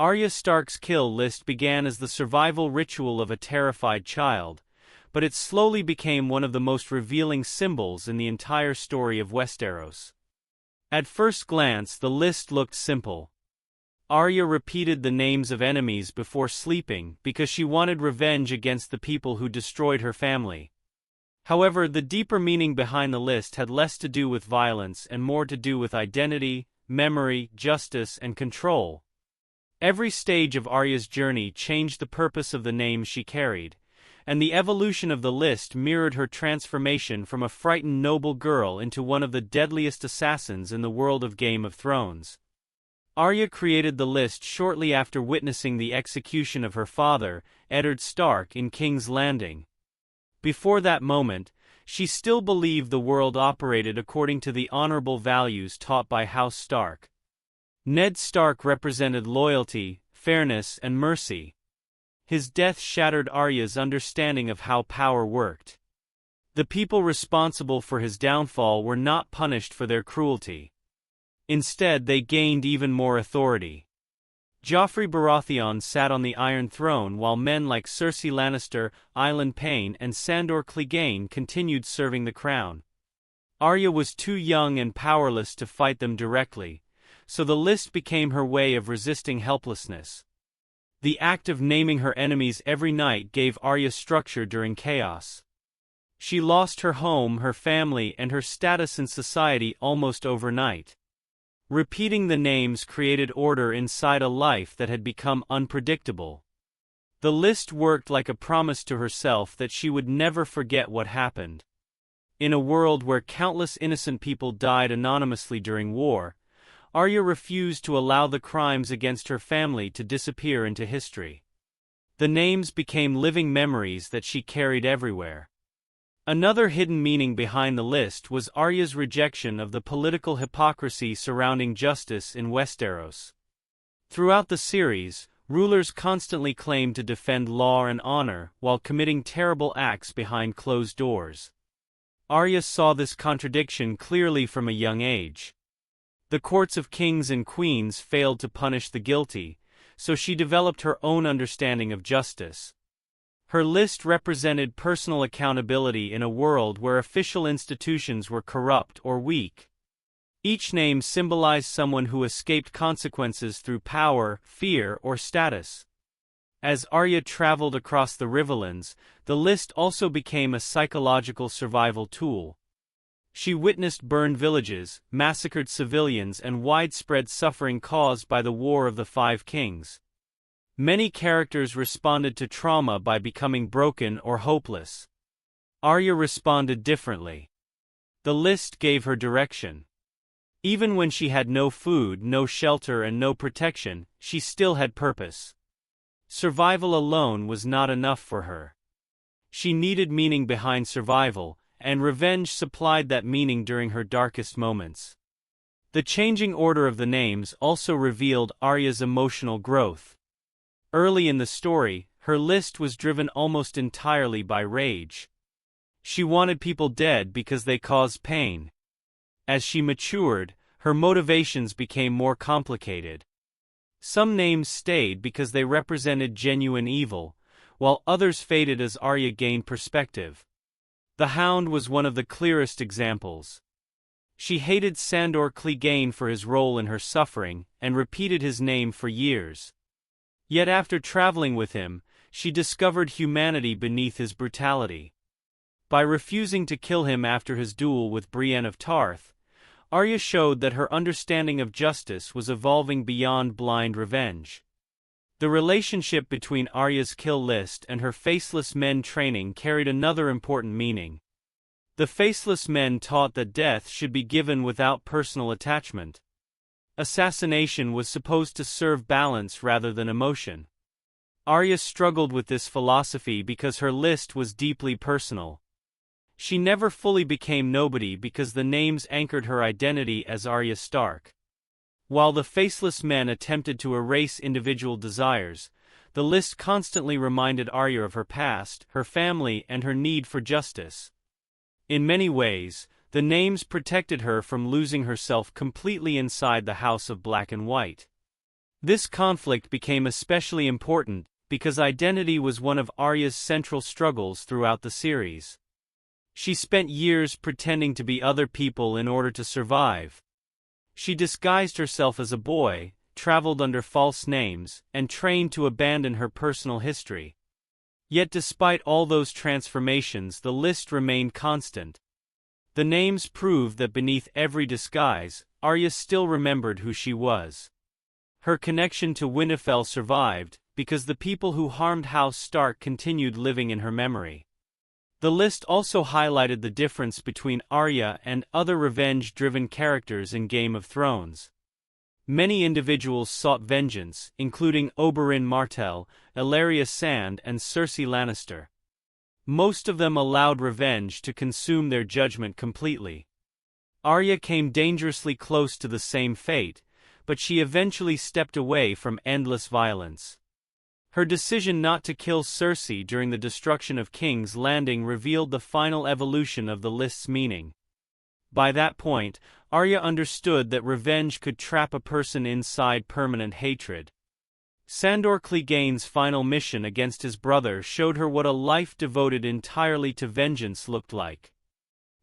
Arya Stark's kill list began as the survival ritual of a terrified child, but it slowly became one of the most revealing symbols in the entire story of Westeros. At first glance, the list looked simple. Arya repeated the names of enemies before sleeping because she wanted revenge against the people who destroyed her family. However, the deeper meaning behind the list had less to do with violence and more to do with identity, memory, justice, and control. Every stage of Arya's journey changed the purpose of the names she carried, and the evolution of the list mirrored her transformation from a frightened noble girl into one of the deadliest assassins in the world of Game of Thrones. Arya created the list shortly after witnessing the execution of her father, Eddard Stark, in King's Landing. Before that moment, she still believed the world operated according to the honorable values taught by House Stark. Ned Stark represented loyalty, fairness, and mercy. His death shattered Arya's understanding of how power worked. The people responsible for his downfall were not punished for their cruelty. Instead, they gained even more authority. Joffrey Baratheon sat on the Iron Throne while men like Cersei Lannister, Aelin Payne, and Sandor Clegane continued serving the crown. Arya was too young and powerless to fight them directly, so the list became her way of resisting helplessness. The act of naming her enemies every night gave Arya structure during chaos. She lost her home, her family, and her status in society almost overnight. Repeating the names created order inside a life that had become unpredictable. The list worked like a promise to herself that she would never forget what happened. In a world where countless innocent people died anonymously during war, Arya refused to allow the crimes against her family to disappear into history. The names became living memories that she carried everywhere. Another hidden meaning behind the list was Arya's rejection of the political hypocrisy surrounding justice in Westeros. Throughout the series, rulers constantly claimed to defend law and honor while committing terrible acts behind closed doors. Arya saw this contradiction clearly from a young age. The courts of kings and queens failed to punish the guilty, so she developed her own understanding of justice. Her list represented personal accountability in a world where official institutions were corrupt or weak. Each name symbolized someone who escaped consequences through power, fear, or status. As Arya traveled across the Riverlands, the list also became a psychological survival tool. She witnessed burned villages, massacred civilians, and widespread suffering caused by the War of the Five Kings. Many characters responded to trauma by becoming broken or hopeless. Arya responded differently. The list gave her direction. Even when she had no food, no shelter, and no protection, she still had purpose. Survival alone was not enough for her. She needed meaning behind survival, and revenge supplied that meaning during her darkest moments. The changing order of the names also revealed Arya's emotional growth. Early in the story, her list was driven almost entirely by rage. She wanted people dead because they caused pain. As she matured, her motivations became more complicated. Some names stayed because they represented genuine evil, while others faded as Arya gained perspective. The Hound was one of the clearest examples. She hated Sandor Clegane for his role in her suffering, and repeated his name for years. Yet after traveling with him, she discovered humanity beneath his brutality. By refusing to kill him after his duel with Brienne of Tarth, Arya showed that her understanding of justice was evolving beyond blind revenge. The relationship between Arya's kill list and her Faceless Men training carried another important meaning. The Faceless Men taught that death should be given without personal attachment. Assassination was supposed to serve balance rather than emotion. Arya struggled with this philosophy because her list was deeply personal. She never fully became nobody because the names anchored her identity as Arya Stark. While the Faceless Men attempted to erase individual desires, the list constantly reminded Arya of her past, her family, and her need for justice. In many ways, the names protected her from losing herself completely inside the House of Black and White. This conflict became especially important because identity was one of Arya's central struggles throughout the series. She spent years pretending to be other people in order to survive. She disguised herself as a boy, traveled under false names, and trained to abandon her personal history. Yet despite all those transformations, the list remained constant. The names proved that beneath every disguise, Arya still remembered who she was. Her connection to Winterfell survived, because the people who harmed House Stark continued living in her memory. The list also highlighted the difference between Arya and other revenge-driven characters in Game of Thrones. Many individuals sought vengeance, including Oberyn Martell, Ellaria Sand, and Cersei Lannister. Most of them allowed revenge to consume their judgment completely. Arya came dangerously close to the same fate, but she eventually stepped away from endless violence. Her decision not to kill Cersei during the destruction of King's Landing revealed the final evolution of the list's meaning. By that point, Arya understood that revenge could trap a person inside permanent hatred. Sandor Clegane's final mission against his brother showed her what a life devoted entirely to vengeance looked like.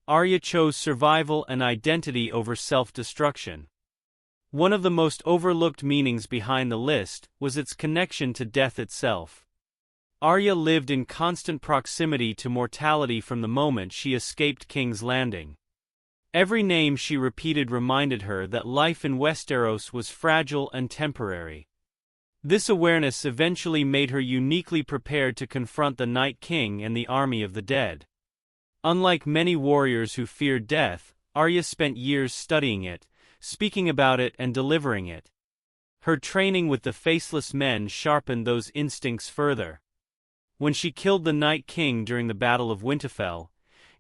Arya chose survival and identity over self-destruction. One of the most overlooked meanings behind the list was its connection to death itself. Arya lived in constant proximity to mortality from the moment she escaped King's Landing. Every name she repeated reminded her that life in Westeros was fragile and temporary. This awareness eventually made her uniquely prepared to confront the Night King and the army of the dead. Unlike many warriors who feared death, Arya spent years studying it, speaking about it and delivering it. Her training with the Faceless Men sharpened those instincts further. When she killed the Night King during the Battle of Winterfell,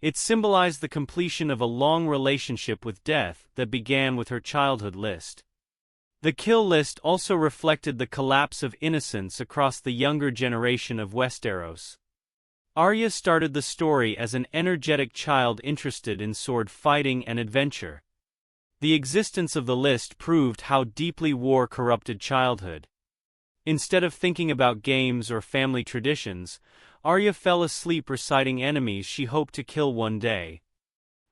it symbolized the completion of a long relationship with death that began with her childhood list. The kill list also reflected the collapse of innocence across the younger generation of Westeros. Arya started the story as an energetic child interested in sword fighting and adventure. The existence of the list proved how deeply war corrupted childhood. Instead of thinking about games or family traditions, Arya fell asleep reciting enemies she hoped to kill one day.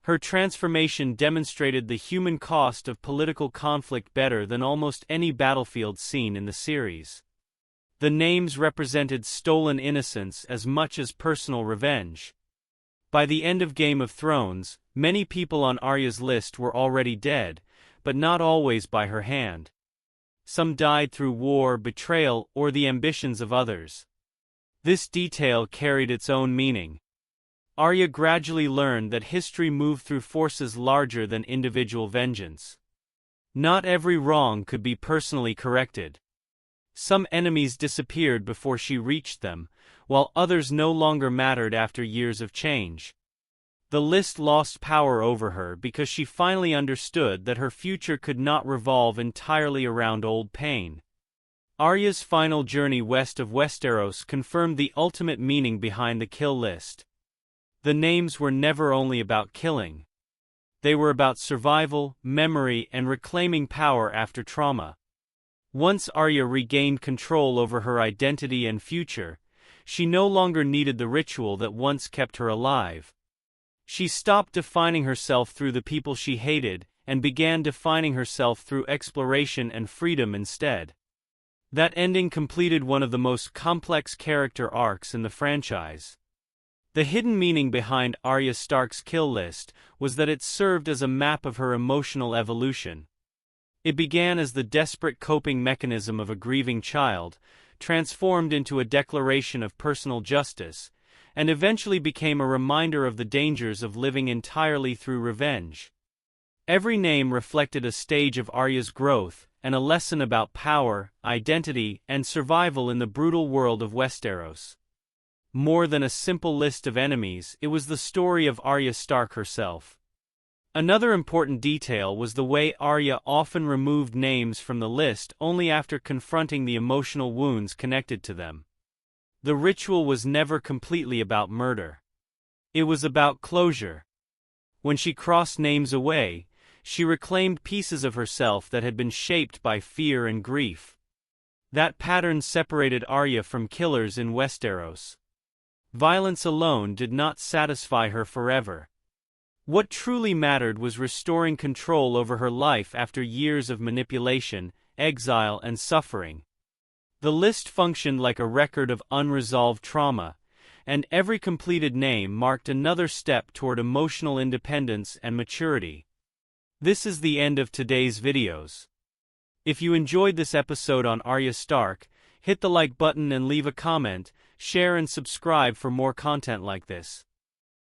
Her transformation demonstrated the human cost of political conflict better than almost any battlefield scene in the series. The names represented stolen innocence as much as personal revenge. By the end of Game of Thrones, many people on Arya's list were already dead, but not always by her hand. Some died through war, betrayal, or the ambitions of others. This detail carried its own meaning. Arya gradually learned that history moved through forces larger than individual vengeance. Not every wrong could be personally corrected. Some enemies disappeared before she reached them, while others no longer mattered after years of change. The list lost power over her because she finally understood that her future could not revolve entirely around old pain. Arya's final journey west of Westeros confirmed the ultimate meaning behind the kill list. The names were never only about killing. They were about survival, memory, and reclaiming power after trauma. Once Arya regained control over her identity and future, she no longer needed the ritual that once kept her alive. She stopped defining herself through the people she hated and began defining herself through exploration and freedom instead. That ending completed one of the most complex character arcs in the franchise. The hidden meaning behind Arya Stark's kill list was that it served as a map of her emotional evolution. It began as the desperate coping mechanism of a grieving child, transformed into a declaration of personal justice, and eventually became a reminder of the dangers of living entirely through revenge. Every name reflected a stage of Arya's growth and a lesson about power, identity, and survival in the brutal world of Westeros. More than a simple list of enemies, it was the story of Arya Stark herself. Another important detail was the way Arya often removed names from the list only after confronting the emotional wounds connected to them. The ritual was never completely about murder. It was about closure. When she crossed names away, she reclaimed pieces of herself that had been shaped by fear and grief. That pattern separated Arya from killers in Westeros. Violence alone did not satisfy her forever. What truly mattered was restoring control over her life after years of manipulation, exile, and suffering. The list functioned like a record of unresolved trauma, and every completed name marked another step toward emotional independence and maturity. This is the end of today's videos. If you enjoyed this episode on Arya Stark, hit the like button and leave a comment, share and subscribe for more content like this.